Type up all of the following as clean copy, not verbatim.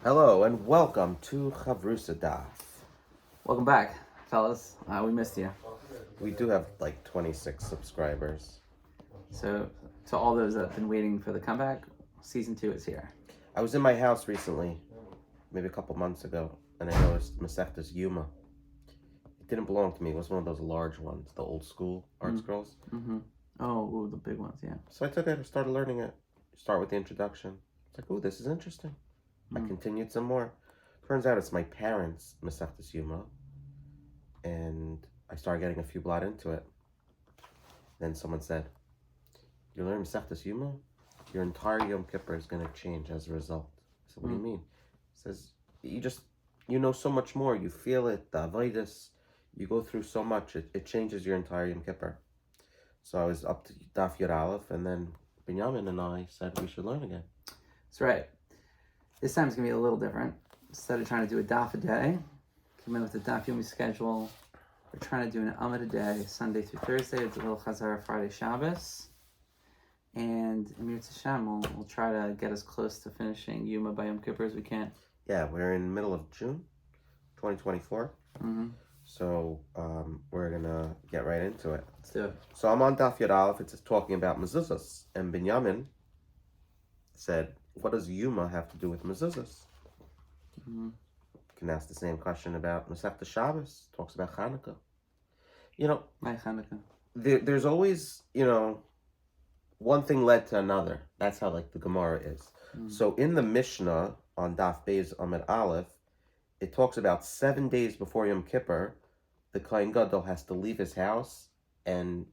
Hello and welcome to Chavrusa Daf. Welcome back, fellas. We missed you. We do have like 26 subscribers. So, to all those that have been waiting for the comeback, season 2 is here. I was in my house recently, maybe a couple months ago, and I noticed Masechtas Yoma. It didn't belong to me. It was one of those large ones, the old school art scrolls. Mm-hmm. Oh, ooh, the big ones, yeah. So I took it and started learning it. Start with the introduction. It's like, ooh, this is interesting. I continued some more. Turns out it's my parents' Masechtas Yoma, and I started getting a few blot into it. Then someone said, "You learn Masechtas Yoma? Your entire Yom Kippur is going to change as a result." I said, "What do you mean?" He says, you know so much more. You feel it, the avodas. You go through so much. It changes your entire Yom Kippur. So I was up to Daf Yud Aleph, and then Binyamin and I said we should learn again. That's right. This time it's going to be a little different. Instead of trying to do a daf a day, came in with the daf yomi schedule. We're trying to do an amud a day, Sunday through Thursday. It's a little chazara Friday Shabbos. And Amir Tashem will try to get as close to finishing Yoma by Yom Kippur as we can. Yeah, we're in the middle of June 2024. Mm-hmm. So we're going to get right into it. Let's do it. So I'm on Daf Yud Aleph. It's talking about mezuzahs. And Binyamin said, what does Yoma have to do with mezuzahs? Mm-hmm. You can ask the same question about Masechta Shabbos. Talks about Hanukkah. You know, My Hanukkah. there's always, one thing led to another. That's how, the Gemara is. So in the Mishnah on Daf Beis Amud Aleph, it talks about 7 days before Yom Kippur, the Kohen Gadol has to leave his house and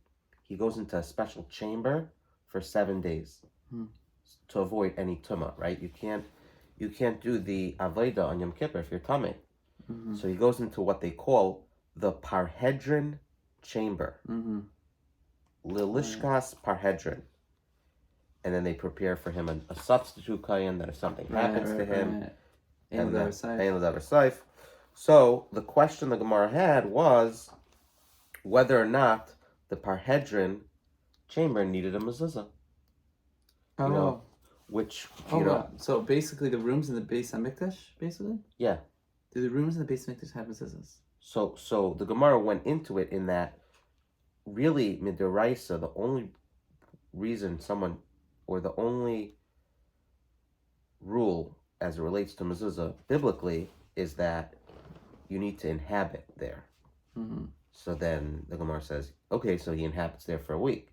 he goes into a special chamber for 7 days to avoid any tumah, right? You can't do the avodah on Yom Kippur if you're tummy. So he goes into what they call the Parhedron chamber. Lilishkas Parhedron. And then they prepare for him a substitute kohen that if something happens to him, and Rabosai. So the question the Gemara had was whether or not the Parhedron chamber needed a mezuzah. So basically the rooms in the Beis HaMikdash, basically? Yeah. Do the rooms in the Beis HaMikdash have mezuzahs? So the Gemara went into it in that really midiraisa, the only reason the only rule as it relates to mezuzah biblically is that you need to inhabit there. So then the Gemara says, okay, so he inhabits there for a week.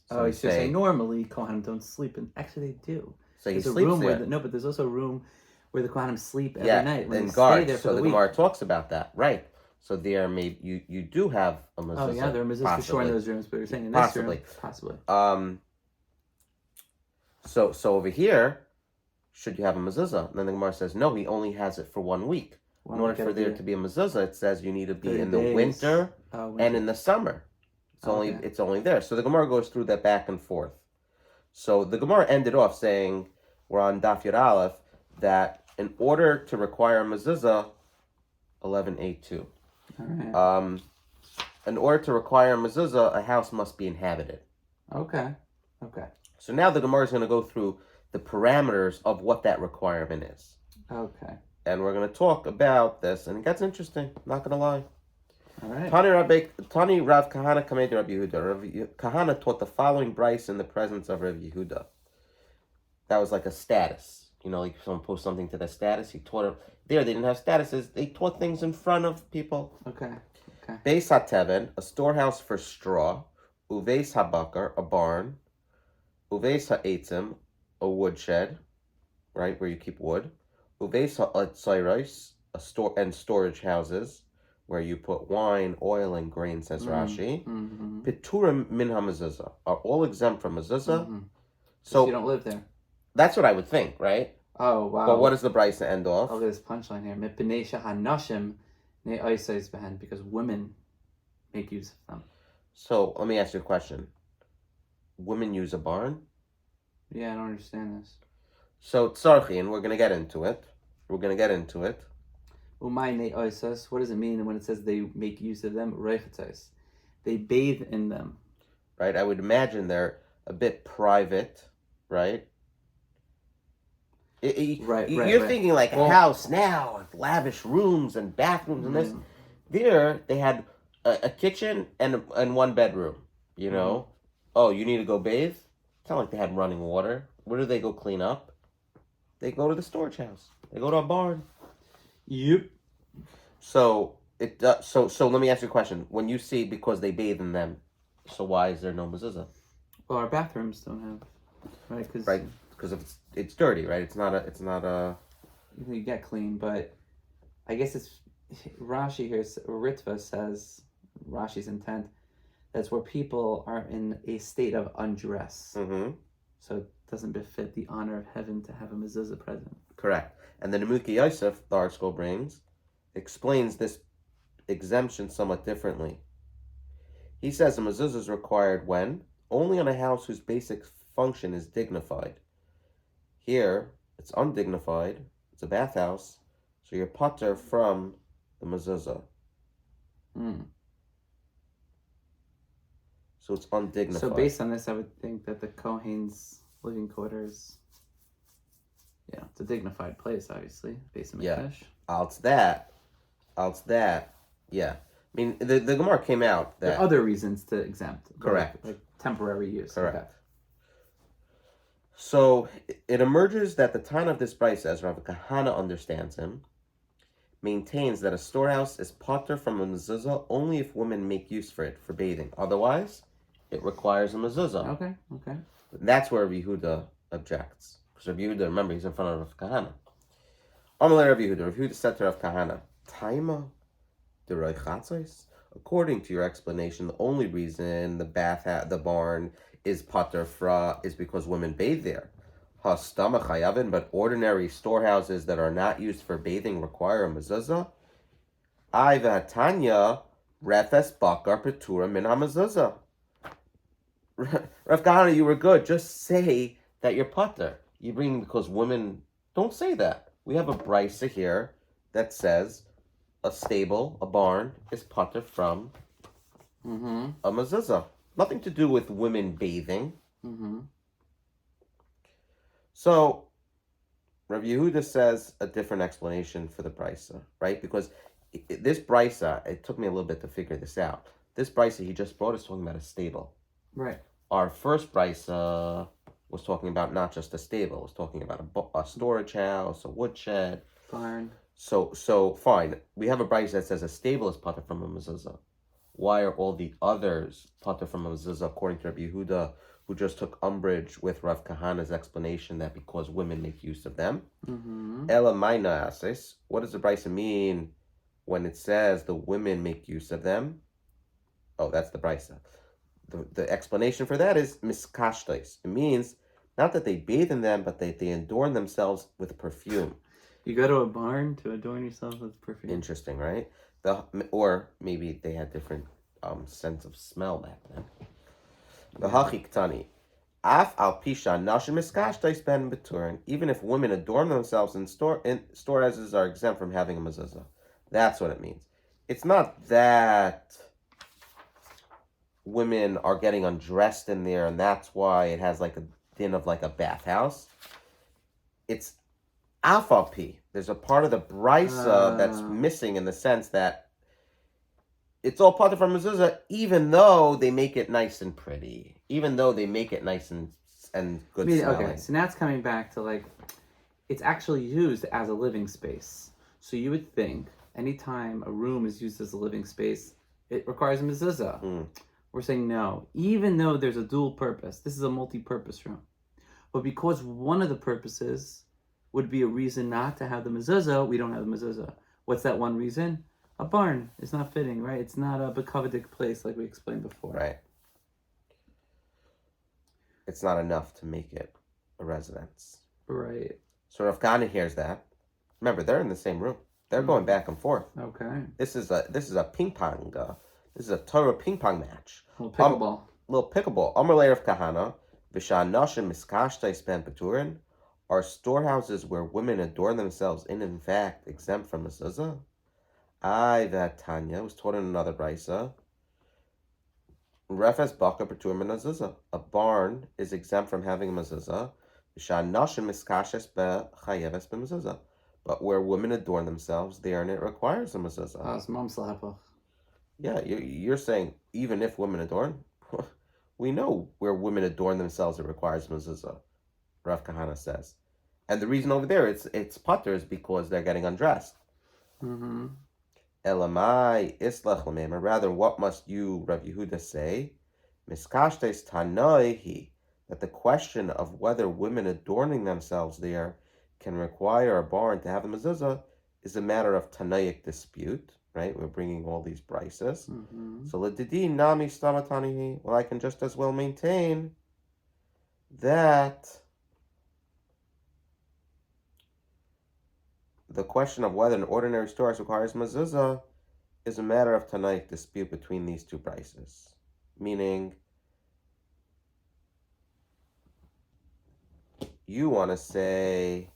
So he's saying normally Kohanim don't sleep, and actually they do. So he there's sleeps a room there. But there's also a room where the Kohanim sleep every night. And guards. So the Gemara talks about that, right? So there you do have a mezuzah. Oh yeah, there are mezuzahs for sure in those rooms, but you're saying in this room, possibly. So over here, should you have a mezuzah? And then the Gemara says, no, he only has it for 1 week. In order for there to be a mezuzah, it says you need to be in the winter and in the summer. It's only there. So the Gemara goes through that back and forth. So the Gemara ended off saying, we're on Daf Yud Aleph, that in order to require a mezuzah, 11.8.2. All right. In order to require a mezuzah, a house must be inhabited. Okay. So now the Gemara is going to go through the parameters of what that requirement is. Okay. And we're going to talk about this, and it gets interesting, not going to lie. All right. Tani Rav Kahana Kamed Rav Yehuda. Rav Kahana taught the following brayso in the presence of Rav Yehuda. That was like a status. Like if someone posts something to the status, he taught it. There, they didn't have statuses. They taught things in front of people. Okay. Beis HaTeven, a storehouse for straw. Uveis HaBakar, a barn. Uveis HaEtzim, a woodshed, right, where you keep wood. Uveis HaTzayros, storage houses, where you put wine, oil, and grain, says Rashi. Piturim min ha-mezuzah, are all exempt from mezuzah. So you don't live there. That's what I would think, right? Oh, wow. But what does the brayso end off? Oh, there's punchline here. Because women make use of them. So let me ask you a question. Women use a barn? Yeah, I don't understand this. So tzarchin, we're going to get into it. What does it mean when it says they make use of them? They bathe in them. Right? I would imagine they're a bit private, right? You're thinking like a house now, like lavish rooms and bathrooms and this. There, they had a kitchen and one bedroom. You know, oh, you need to go bathe. It's not like they had running water. Where do they go clean up? They go to the storage house. They go to a barn. Yep. So so let me ask you a question. When you see because they bathe in them, so why is there no mezuzah? Well, our bathrooms don't have, right? Because it's dirty, right? It's not a. You get clean, but I guess it's Rashi here. Ritva says Rashi's intent. That's where people are in a state of undress. Mm-hmm. So it doesn't befit the honor of heaven to have a mezuzah present. Correct. And the Nemuki Yosef, the art school brings, explains this exemption somewhat differently. He says a mezuzah is required when? Only on a house whose basic function is dignified. Here, it's undignified. It's a bathhouse. So you're pater from the mezuzah. So it's undignified. So based on this, I would think that the Kohen's living quarters, it's a dignified place, obviously, based on Mikdash. It's that. Yeah. I mean, the Gemara came out that... There are other reasons to exempt. Correct. Like temporary use. Correct. Okay. So it emerges that the time of this brisa, as Rav Kahana understands him, maintains that a storehouse is pater from a mezuzah only if women make use for it for bathing. Otherwise, it requires a mezuzah. Okay. That's where Rav Yehuda objects. Because Rav Yehuda, remember, he's in front of Rav Kahana. Amalei Rav Yehuda. Rav Yehuda said to Rav Kahana, Taima deroi chatzos? According to your explanation, the only reason the barn is pater fra is because women bathe there. Hastama chayavin, but ordinary storehouses that are not used for bathing require a mezuzah. Aiva Tanya refes bakar petura min hamezuzah. Rav Kahana, you were good. Just say that you're pater. You bring because women don't say that. We have a brisa here that says a stable, a barn, is pater from a mezuzah. Nothing to do with women bathing. So, Rav Yehuda says a different explanation for the brisa, right? Because this brisa, it took me a little bit to figure this out. This brisa he just brought is talking about a stable. Right. Our first brisa was talking about not just a stable. It was talking about a storage house, a woodshed. Barn. So fine. We have a brisa that says a stable is pater from a mezuzah. Why are all the others pater from a mezuzah according to Rabbi Yehuda, who just took umbrage with Rav Kahana's explanation that because women make use of them? Ela maina ases. What does the brisa mean when it says the women make use of them? Oh, that's the brisa. The explanation for that is miskashtais. It means not that they bathe in them, but they adorn themselves with perfume. You go to a barn to adorn yourself with perfume. Interesting, right? Or maybe they had different sense of smell back then. V'hachiktani, af al pisha nashim miskashtais ben beturin. Even if women adorn themselves in storehouses are exempt from having a mezuzah. That's what it means. It's not that women are getting undressed in there, and that's why it has like a din of like a bathhouse. It's Alpha. There's a part of the brisa that's missing in the sense that it's all pater from mezuzah, even though they make it nice and pretty, even though they make it nice and good smelling. Okay, so now it's coming back to like, it's actually used as a living space. So you would think anytime a room is used as a living space, it requires a mezuzah. We're saying no, even though there's a dual purpose. This is a multi-purpose room. But because one of the purposes would be a reason not to have the mezuzah, we don't have the mezuzah. What's that one reason? A barn is not fitting, right? It's not a bekavadik place like we explained before. Right. It's not enough to make it a residence. Right. So Rav Kahana hears that. Remember, they're in the same room. They're going back and forth. Okay. This is a ping pong. This is a Torah ping pong match. Little pickleball. Little pickleball. Amalei Rav Kahana, v'shan nashim miskashtais ben peturin. Are storehouses where women adorn themselves in fact exempt from mezuzah? That Tanya was taught in another brisa. Refes baka peturim mezuzah. A barn is exempt from having a mezuzah. But where women adorn themselves, therein it requires a mezuzah. It's mom slapach. Yeah, you're saying even if women adorn, we know where women adorn themselves, it requires mezuzah. Rav Kahana says, and the reason over there it's putter is because they're getting undressed. Mm-hmm. Elamai islach l'meimer. Rather, what must you, Rav Yehuda, say? Miskashtes tanoihi, that the question of whether women adorning themselves there can require a barn to have a mezuzah is a matter of tanaic dispute. Right? We're bringing all these brises. Mm-hmm. So l'didi nami stamatanihi. Well, I can just as well maintain that the question of whether an ordinary storehouse requires mezuzah is a matter of tanaic dispute between these two brises. Meaning, you want to say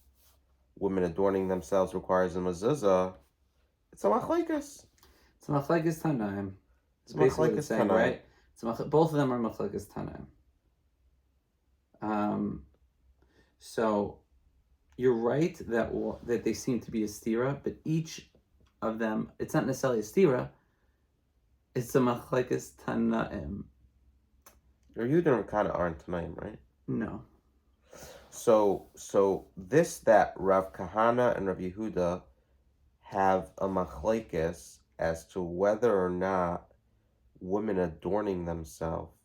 women adorning themselves requires a mezuzah. It's a machlekes. It's a machlekes tanaim. It's basically what machlekes it's saying, tanaim. right? Both of them are machlekes tanaim. So you're right that they seem to be a stira, but each of them, it's not necessarily a stira. It's a machlekes tanaim. Or you kind of aren't tanaim, right? No. So that Rav Kahana and Rav Yehuda have a machlekes as to whether or not women adorning themselves.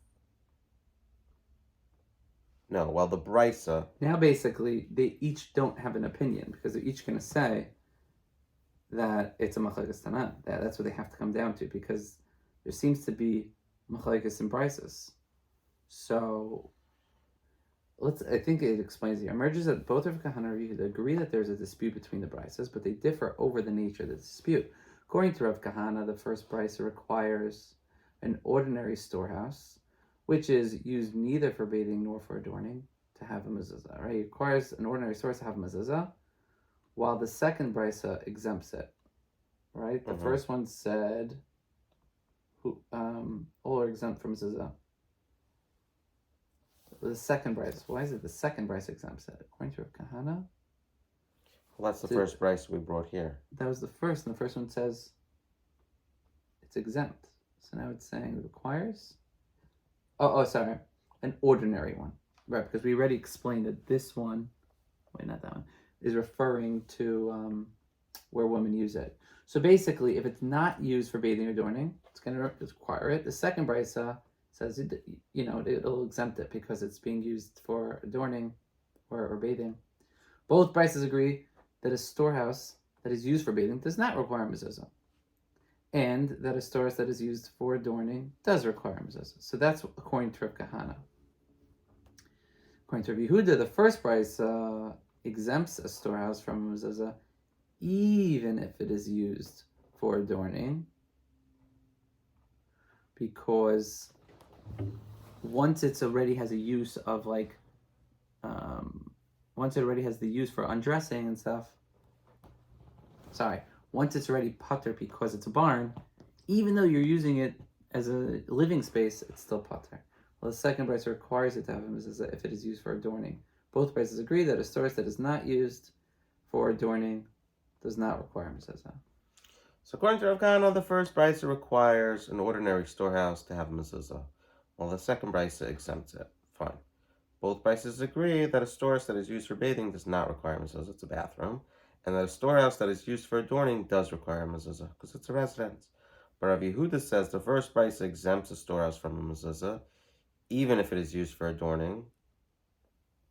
No, well, the brisa. Now, basically, they each don't have an opinion because they're each going to say that it's a machlekes tanaim. That's what they have to come down to because there seems to be machlekes and brises. So I think it explains it. Emerges that both Rav Kahana and Rav Yehuda agree that there's a dispute between the brises, but they differ over the nature of the dispute. According to Rav Kahana, the first brisa requires an ordinary storehouse, which is used neither for bathing nor for adorning, to have a mezuzah. Right? It requires an ordinary storehouse to have a mezuzah, while the second brisa exempts it. Right? The first one said, all are exempt from mezuzah. The second brisa. Why is it the second brisa exempts it? According to Rav Kahana? Well, that's the first brisa we brought here. That was the first, and the first one says it's exempt. So now it's saying it requires. Sorry, an ordinary one, right? Because we already explained that this one, not that one, is referring to where women use it. So basically, if it's not used for bathing or adorning, it's going to require it. The second brisa says it'll exempt it because it's being used for adorning or bathing. Both brises agree that a storehouse that is used for bathing does not require mezuzah, and that a storehouse that is used for adorning does require mezuzah. So that's according to Rav Kahana. According to Rav Yehuda, the first brisa exempts a storehouse from mezuzah even if it is used for adorning, because once it already has a use of once it already has the use for undressing and stuff. Once it's already putter because it's a barn, even though you're using it as a living space, it's still putter. Well, the second brisa requires it to have a mezuzah if it is used for adorning. Both brises agree that a storehouse that is not used for adorning does not require mezuzah. So according to Rav Kahana, the first brisa requires an ordinary storehouse to have a mezuzah, while the second brisa exempts it. Fine. Both brises agree that a storehouse that is used for bathing does not require mezuzah, it's a bathroom, and that a storehouse that is used for adorning does require a mezuzah, because it's a residence. But Rav Yehuda says the first brisa exempts a storehouse from a mezuzah, even if it is used for adorning,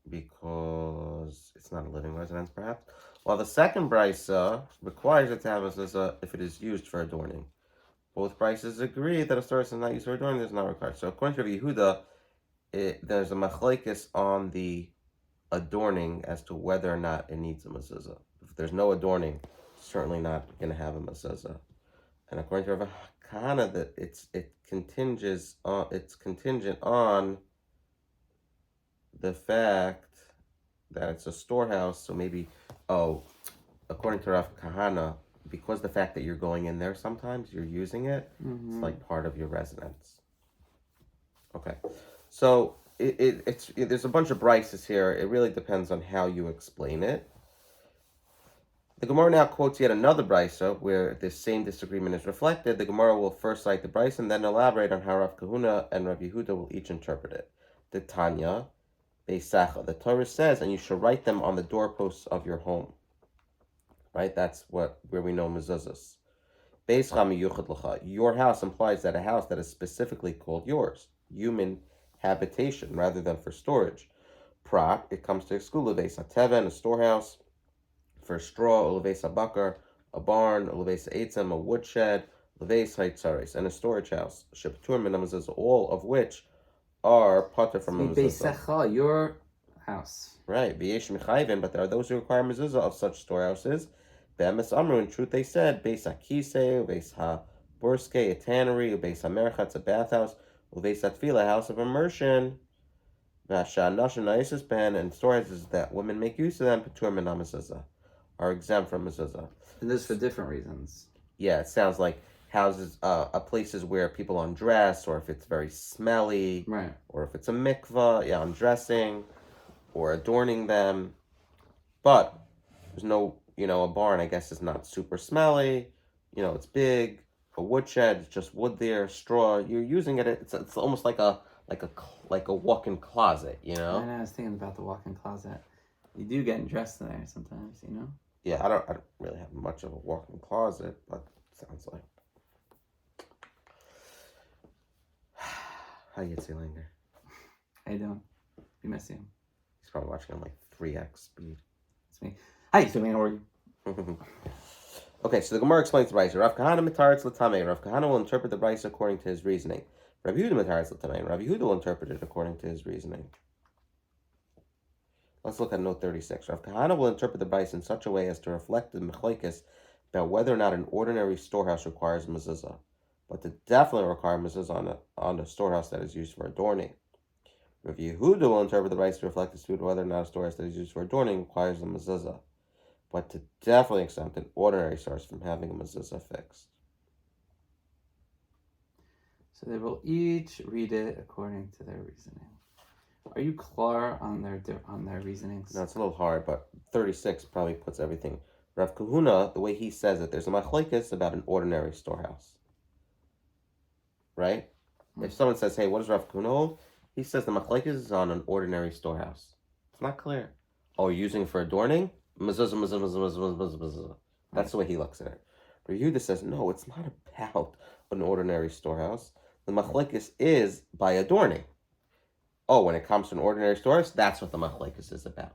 because it's not a living residence, perhaps. While the second brisa requires it to have a mezuzah if it is used for adorning. Both brises agree that a storehouse is not used for adorning, is not required. So according to Rav Yehuda, there's a machlekes on the adorning as to whether or not it needs a mezuzah. If there's no adorning, it's certainly not going to have a mezuzah. And according to Rav Kahana, that it's contingent on the fact that it's a storehouse. So maybe, according to Rav Kahana, because the fact that you're going in there sometimes, you're using it, it's like part of your residence. Okay. So there's a bunch of brises here. It really depends on how you explain it. The Gemara now quotes yet another brisa where this same disagreement is reflected. The Gemara will first cite the brisa and then elaborate on how Rav Kahuna and Rav Yehuda will each interpret it. The Tanya, Beisacha. The Torah says, and you shall write them on the doorposts of your home. Right? That's where we know mezuzahs. Beis Chami Yuchad L'cha. Your house implies that a house that is specifically called yours. Human habitation rather than for storage. Prat, it comes to exclude Leves HaTeven, a storehouse. For straw, a leves bakar, a barn, a leves eitzem, a woodshed, leves haitzares, and a storage house. Sheptur minamazes, all of which are pater from a mezuzah. Your house. Right, v'yesh mechayvin, but there are those who require mezuzah of such storehouses. Be'emes amru, in truth they said, beis hakise, beis haborske, a tannery, beis hamerchatz, a bathhouse, beis hatfila, a house of immersion. V'asha nashim na'isis ben, and storehouses that women make use of them, patur minamazuzah, are exempt from mezuzah. And this for different reasons. Yeah, it sounds like houses, places where people undress, or if it's very smelly, right? Or if it's a mikvah, yeah, undressing, or adorning them. But there's no, a barn, I guess, is not super smelly. It's big. A woodshed, it's just wood there, straw. You're using it. It's almost like a walk-in closet. I know. I was thinking about the walk-in closet. You do get dressed there sometimes, Yeah, I don't really have much of a walk-in closet, but it sounds like. How you feeling there? I don't. You miss him. He's probably watching on like 3x speed. It's me. How you feeling? How are you? Okay, so the Gemara explains the brisa. Rav Kahana mitaretz l'tamei. Rav Kahana will interpret the brisa according to his reasoning. Rav Yehuda mitaretz l'tamei. Rav Yehuda will interpret it according to his reasoning. Let's look at note 36. Rav Kahana will interpret the brisa in such a way as to reflect the mechlekes about whether or not an ordinary storehouse requires mezuzah, but to definitely require mezuzah on a storehouse that is used for adorning. Rav Yehuda will interpret the brisa to reflect the student whether or not a storehouse that is used for adorning requires a mezuzah, but to definitely exempt an ordinary source from having a mezuzah fixed. So they will each read it according to their reasoning. Are you clear on their reasonings? No, it's a little hard, but 36 probably puts everything. Rav Kahuna, the way he says it, there's a machlekes about an ordinary storehouse. Right? If someone says, hey, what does Rav Kahuna hold? He says the machlekes is on an ordinary storehouse. It's not clear. Oh, you're using it for adorning? Mezuzah, mezuzah, mezuzah, mezuzah, mezuzah. That's the way he looks at it. Rav Yehuda says, no, it's not about an ordinary storehouse. The machlekes is by adorning. Oh, when it comes to an ordinary storehouse, that's what the machlekes is about.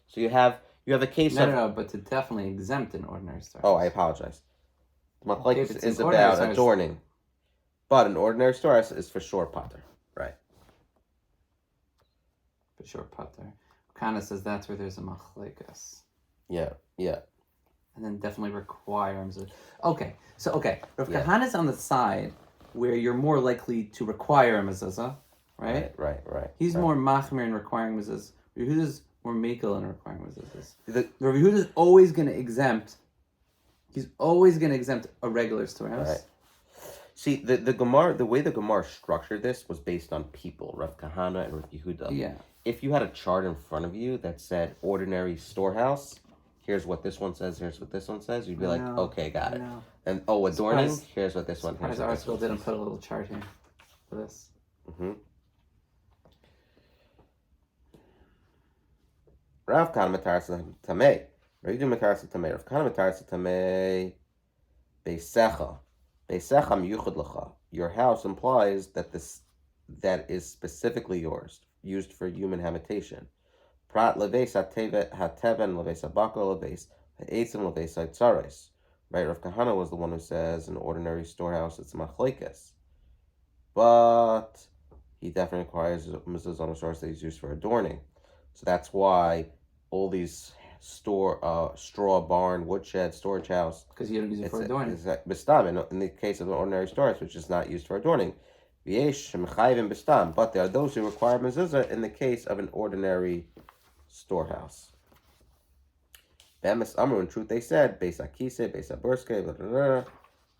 So you have a case of... No, but to definitely exempt an ordinary storehouse. Oh, I apologize. The machlekes is about adorning. But an ordinary storehouse is for sure pater. Right. For sure pater. Kana says that's where there's a machlekes. Yeah. And then definitely requires it. Okay. Rav Kahana's on the side where you're more likely to require a mezuzah. Right. He's more machmir in requiring mezuzahs. Rav Yehuda's more mekel in requiring mezuzahs. Rav Yehuda's always going to exempt. He's always going to exempt a regular storehouse. Right. See, the Gemara, the way the Gemara structured this was based on people, Rav Kahana and Rav Yehuda. Yeah. If you had a chart in front of you that said ordinary storehouse, here's what this one says, here's what this one says, you'd be like, okay, got it. And adorning, here's what this one. Surprised our article didn't put a little chart here for this. Mm-hmm. Rav Kahana mataras tamei. Rav Yehuda mataras tamei. Rav Kahana mataras tamei. Beisecha. Beisecha miyuchad lecha. Your house implies that that is specifically yours, used for human habitation. Prat leves hateven leves habakar leves ha'etzim leves haitzares. Right, Rav Kahana was the one who says an ordinary storehouse it's machlekes, but he definitely requires mezuzah on a source that is used for adorning. So that's why all these straw barn, woodshed, storage house. Because you don't use it for adorning. Bistam, in the case of an ordinary storage, which is not used for adorning. But there are those who require mezuzah in the case of an ordinary storehouse. Be'emes amru, in truth they said, beis hakise, beis haborske,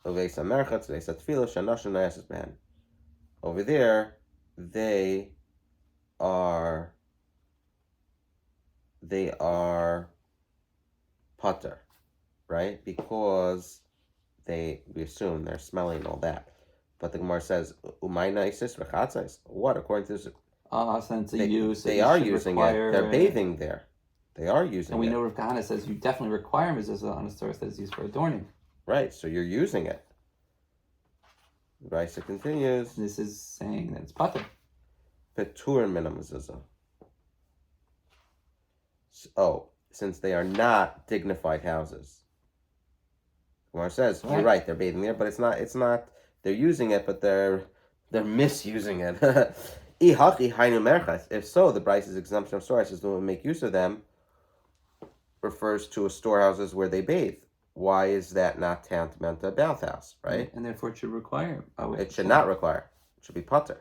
beis hamerchatz, beis hatfila, shanashim nayasis ben. Over there, they are putter, right? Because we assume they're smelly and all that. But the Gemara says, "Umayna isis rechatzais." What, according to this, Since a use, they you are should using require, it. They're bathing there. They are using it. And we know Rav Kahana says you definitely require mezuzah on a source that is used for adorning. Right, so you're using it. Raisa continues. This is saying that it's pater. Petur min mezuzah. Oh, since they are not dignified houses. Gemara says, you're right, they're bathing there, but it's not, they're using it, but they're misusing it. If so, the Bryce's exemption of storehouses don't make use of them refers to storehouses where they bathe. Why is that not tantamount to a bathhouse, right? And therefore it should require. It should not require. It should be pater.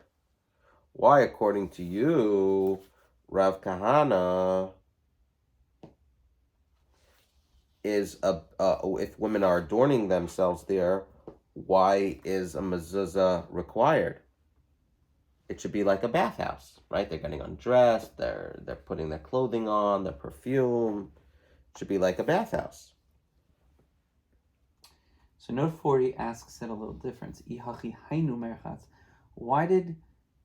Why, according to you, Rav Kahana, is if women are adorning themselves there, why is a mezuzah required? It should be like a bathhouse, right? They're getting undressed, they're putting their clothing on, their perfume. It should be like a bathhouse. So note 40 asks it a little different. Why did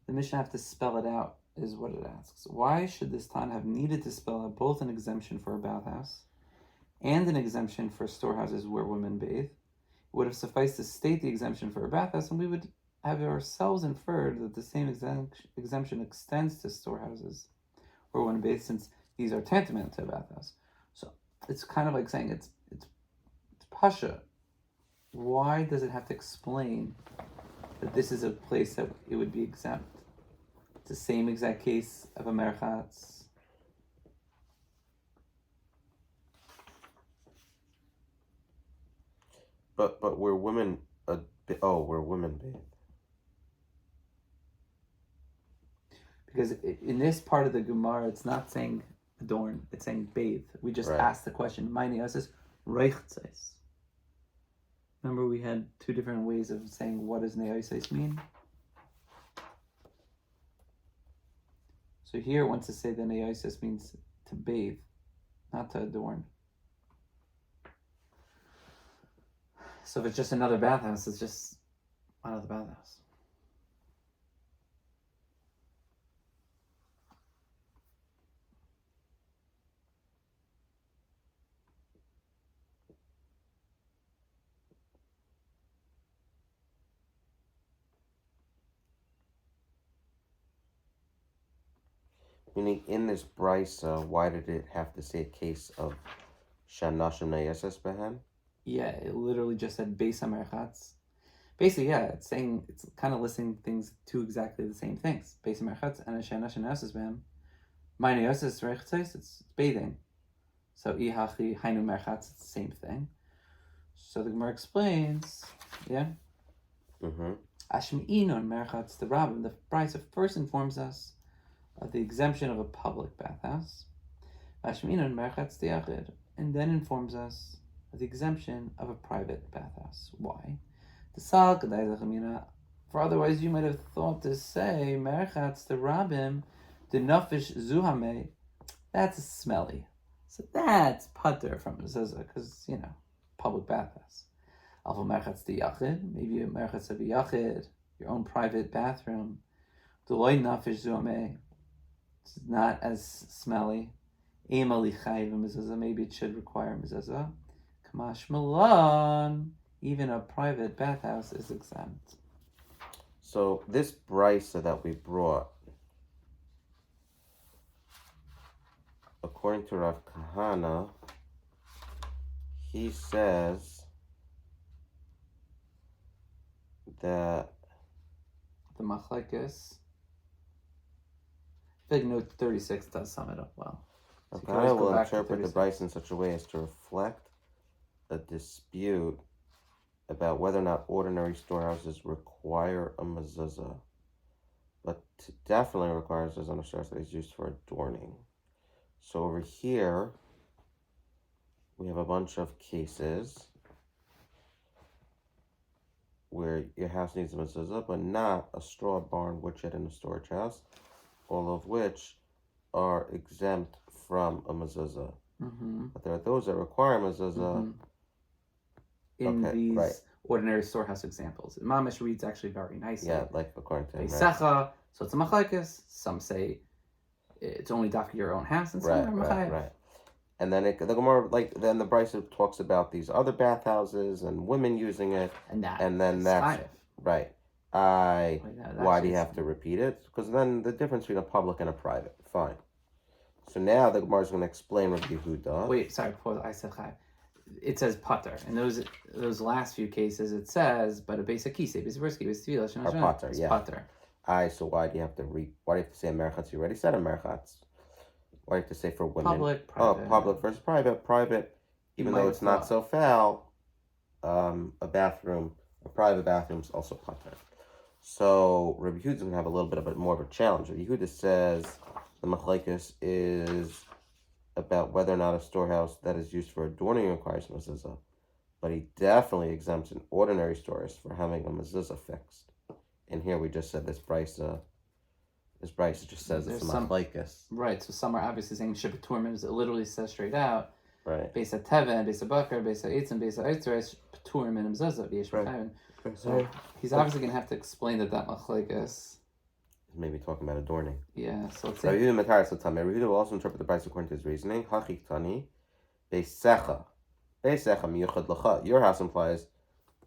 the Mishnah have to spell it out, is what it asks. Why should this Tan have needed to spell out both an exemption for a bathhouse and an exemption for storehouses where women bathe? It would have sufficed to state the exemption for a bathhouse, and we would have ourselves inferred that the same exemption extends to storehouses where women bathe, since these are tantamount to a bathhouse. So it's kind of like saying it's pasha. Why does it have to explain that this is a place that it would be exempt? It's the same exact case of a merchatz. But where women where women bathe. Because in this part of the Gemara, it's not saying adorn, it's saying bathe. We just asked the question, Meine Yosses Reichtzais. Remember, we had two different ways of saying what does Neoises mean? So here it wants to say that Neoises means to bathe, not to adorn. So if it's just another bathhouse, it's just another bathhouse. Meaning, in this brisa, why did it have to say a case of shanashim neyeses behen? Yeah, it literally just said beis hamerchatz. Basically, yeah, it's saying, it's kind of listing things to exactly the same things. Beis hamerchatz and shanashim neyeses behem. Meine Yosses reichtzais, it's bathing. So ihachi hainu merchatz, it's the same thing. So the Gemara explains, yeah. Ashmi'inon merchatz the rabbin. The brisa first informs us of the exemption of a public bathhouse, and then informs us of the exemption of a private bathhouse. Why? For otherwise you might have thought to say, merchatz the rabbim, the nafish zuhame, that's smelly. So that's pater from mezuzah, because, public bathhouse. Alpha merchatz the yachid, maybe a merchatz of a yachid, your own private bathroom. Deloy nafish zuhame, it's not as smelly. Maybe it should require mezuzah. Kamash Milan, even a private bathhouse is exempt. So this brisa that we brought, according to Rav Kahana, he says that the machlekes, I think note 36 does sum it up well. So Kahana will interpret the brisa in such a way as to reflect a dispute about whether or not ordinary storehouses require a mezuzah, but definitely requires a mezuzah on a source that is used for adorning. So over here, we have a bunch of cases where your house needs a mezuzah, but not a straw barn, woodshed, and a storage house. all of which are exempt from a mezuzah. But there are those that require mezuzah. In Okay, these right. ordinary storehouse examples. Mamish reads actually very nicely. Yeah, like according to him. Beisecha, so it's a machlekes. Some say it's only dafka your own house, and some are machayev. Right. And then the Gemara, then the Brisa talks about these other bathhouses and women using it, and then that's chayev. Right. Why do you have to repeat it? Because then the difference between a public and a private. Fine. So now the Gemara is going to explain Rabbi Yehuda. Wait, sorry. Before I said chayev, it says pater. In those last few cases, it says, but a basic kisei, basic versky, basic tefillah, or pater, yeah. Pater. So why do you have to say merchatz? You already said a merchatz. Why do you have to say for women? Public, private. Oh, public versus private. Private, even though it's not so foul, a private bathroom is also pater. So Rabbi Yehuda is going to have a little bit more of a challenge. Rabbi Yehuda says the machlekes is about whether or not a storehouse that is used for adorning requires mezuzah, but he definitely exempts an ordinary storehouse for having a mezuzah fixed. And here we just said this Brisa just says it's a machlekes. Right, so some are obviously saying Shabbaturman, it literally says straight out. Right. Beis HaTeven, Beis HaBakar, Beis HaEitzim, Beis HaEitzeres, Paturim and Mezuzah, B'yesh B'chayim. So he's obviously going to have to explain that machlekes. Maybe talking about adorning. Yeah, so let's say. Rabbi Yehuda will also interpret the Brisa according to his reasoning. Hachik tani, beisecha miyuchad lecha. Your house implies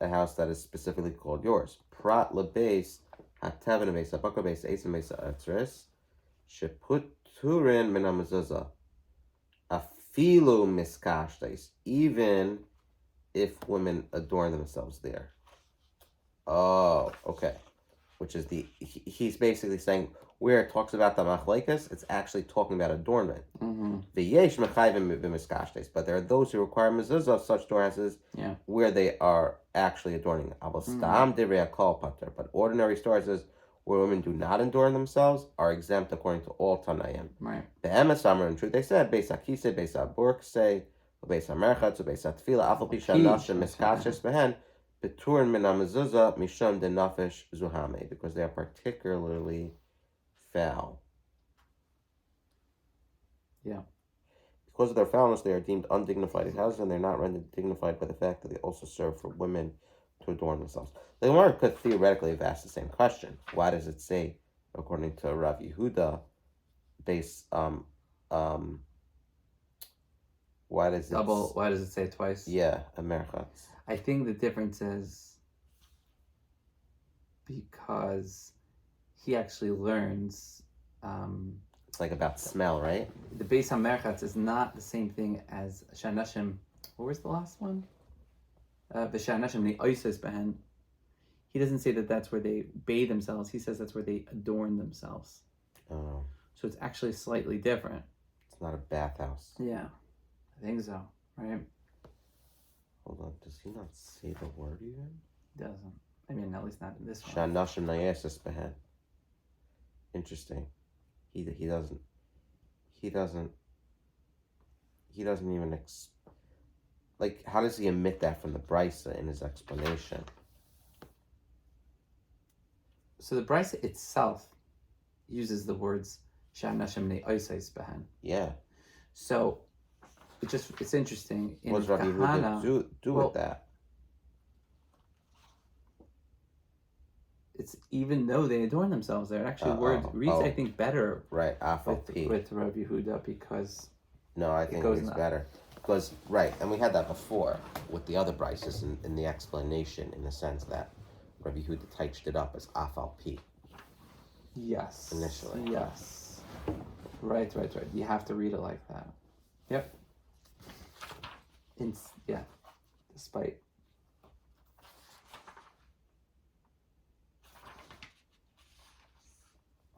a house that is specifically called yours. Prat lebeis hateven beis habakar beis eitzim beis ha'atzres sheputurin min hamezuzah afilu miskashtes, even if women adorn themselves there. Oh, okay. Which is he's basically saying where it talks about the machlekes, it's actually talking about adornment. V'yesh mechayvim b'miskashtes, but there are those who require mezuzah of such storehouses where they are actually adorning. Avostam divrei kol pater, but ordinary storehouses where women do not adorn themselves are exempt according to all Tanaim. Right. The emes amar, in truth, they said beis hakise, beis haburkse, beis hamerchatz, beis hatefila, afal pi shanashim miskashes behen. Beturin min hamezuzah misham de nafesh zuhame, because they are particularly foul. Yeah. Because of their foulness, they are deemed undignified houses, and they're not rendered dignified by the fact that they also serve for women to adorn themselves. The Gemara could theoretically have asked the same question. Why does it say, according to Rav Yehuda, why does it say it twice? Yeah, a merchatz. I think the difference is because he actually learns. It's like about smell, right? The Beis HaMerchatz is not the same thing as Shanashim. What was the last one? V'Shanashim the Oises Behen. He doesn't say that that's where they bathe themselves. He says that's where they adorn themselves. Oh. So it's actually slightly different. It's not a bathhouse. Yeah, I think so. Right. Hold on, does he not say the word even? Doesn't. I mean, at least not in this one. Shanashim nayeses behen. Interesting. He doesn't even like, how does he omit that from the Brisa in his explanation? So the Brisa itself uses the words Shanashim ne'oisais behen. Yeah. So it's interesting. What does Rabbi Yehuda do with that? It's even though they adorn themselves, they're actually reads I think better. Right, with Rabbi Yehuda because. No, I think it's better because and we had that before with the other Brises in the explanation, in the sense that Rabbi Yehuda touched it up as afal pi. Yes. Initially. Yes. Right. You have to read it like that. Yep. Despite.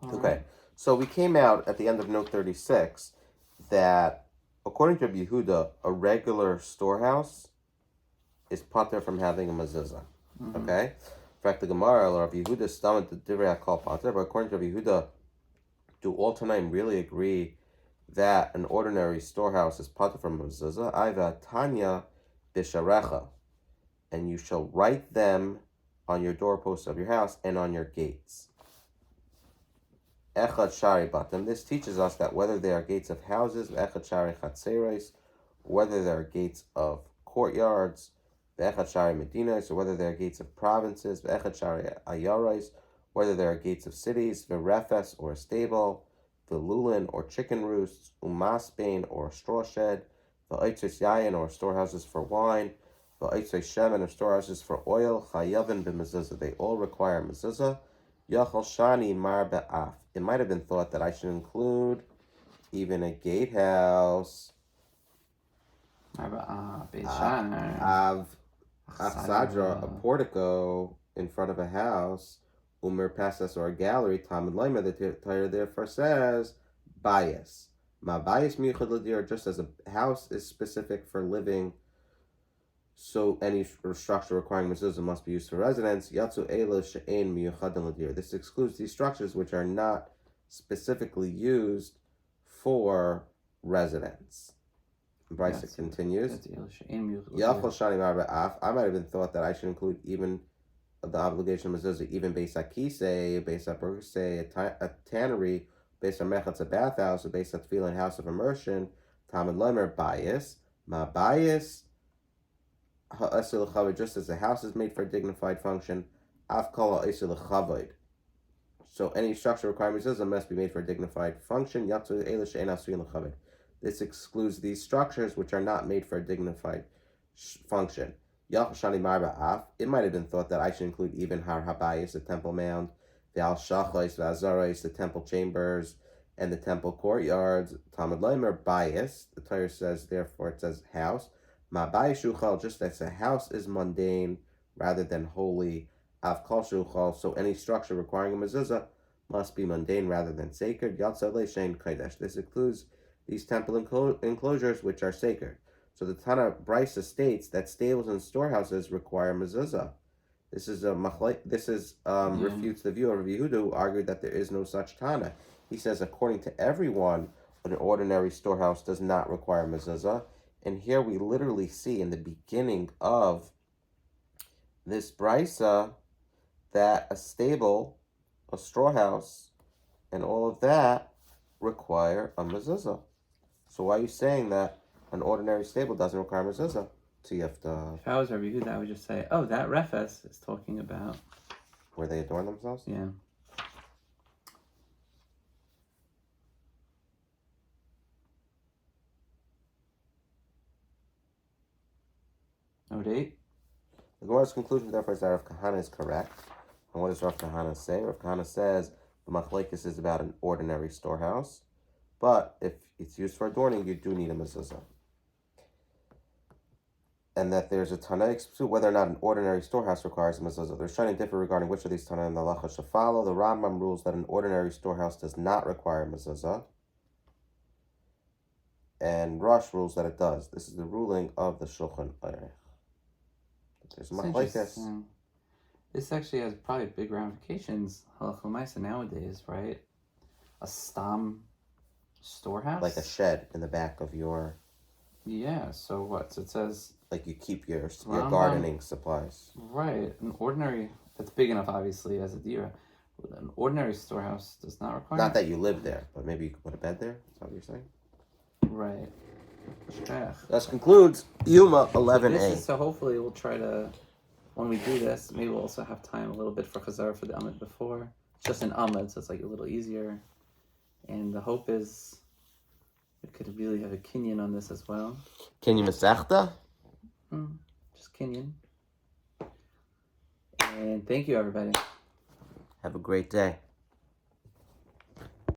Okay, so we came out at the end of note 36 that according to Rabbi Yehuda, a regular storehouse is pater from having a mezuzah. Okay? In fact, the Gemara, Rabbi Yehuda stammered the divrei hakol pater, but according to Rabbi Yehuda, do all Tanaim really agree that an ordinary storehouse is pater from a mezuzah? Aiva tanya bisharecha, and you shall write them on your doorposts of your house and on your gates. Echad Shari Batim. This teaches us that whether they are gates of houses, Echad Shari Chatzeros, whether they are gates of courtyards, Echad Shari Medinas, or whether they are gates of provinces, Echad Shari Ayarais, whether they are gates of cities, Verefes or a stable, Velulin or chicken roosts, Umaspain or a straw shed, V'aitzos Yayin or storehouses for wine, V'aitzos Shemen or storehouses for oil, Chayavin b'mezuzah. They all require mezuzah. Yachal Shani Mar Be'af. It might have been thought that I should include even a gatehouse. Mar Be'af, Av Achsadra, a portico in front of a house. Umer Pasas or a gallery. Talmud Lema, the Torah therefore says, bias. Ma bias miyuchad l'dir, just as a house is specific for living, so any structure requiring mezuzah must be used for residence. Yatsu ela she'ein miyuchadan l'dir. This excludes these structures which are not specifically used for residence. Bryce continues. Yachol shani mar be'af. I might have been thought that I should include even the obligation of mezuzah, even based on kisei, based on burgusei, a tannery, based on mechatz, a bathhouse, or based on tefillin, house of immersion. Talmud Lemer bias. Ma bias. Just as a house is made for a dignified function, so any structure requiring mezuzah must be made for a dignified function. This excludes these structures which are not made for a dignified function. It might have been thought that I should include even Har Habayis, the temple mound, the Al Shachos, the Azarais, the temple chambers, and the temple courtyards. Talmud Leimer bias. The Torah says, therefore, it says house. Ma bayis shuchal, just as a house is mundane rather than holy. Av kol shuchal, so any structure requiring a mezuzah must be mundane rather than sacred. Yatzal le'shein kodesh. This includes these temple enclosures which are sacred. So the Tana Brisa states that stables and storehouses require mezuzah. This is refutes the view of Rabbi Yehuda, who argued that there is no such Tana. He says, according to everyone, an ordinary storehouse does not require mezuzah. And here we literally see in the beginning of this brisa that a stable, a straw house, and all of that require a mezuzah. So why are you saying that an ordinary stable doesn't require mezuzah? So you have to... If I was Rabbi Yehuda, I would just say, oh, that refes is talking about... where they adorn themselves? Yeah. Note 8. The Gemara's conclusion, therefore, is that Rav Kahana is correct. And what does Rav Kahana say? Rav Kahana says the machlekes is about an ordinary storehouse, but if it's used for adorning, you do need a mezuzah. And that there's a Tana whether or not an ordinary storehouse requires a mezuzah. They're trying to differ regarding which of these Tana and the halacha should follow. The Rambam rules that an ordinary storehouse does not require mezuzah, and Rosh rules that it does. This is the ruling of the Shulchan Aruch. There's machlekes. This actually has probably big ramifications, halacha l'maisa nowadays, right? A stam storehouse? Like a shed in the back of your... Yeah, so what? So it says... like you keep your gardening supplies. Right. An ordinary... That's big enough, obviously, as a dira. An ordinary storehouse does not require... Not that you live there, but maybe you could put a bed there? Is that what you're saying? Right. Shteig. That concludes Yoma 11a. So hopefully we'll try to... When we do this, maybe we'll also have time a little bit for Chazar for the Amud before. It's just an Amud, so it's like a little easier. And the hope is we could really have a Kinyan on this as well. Kinyan Masechta? Just Kinyan. And thank you, everybody. Have a great day.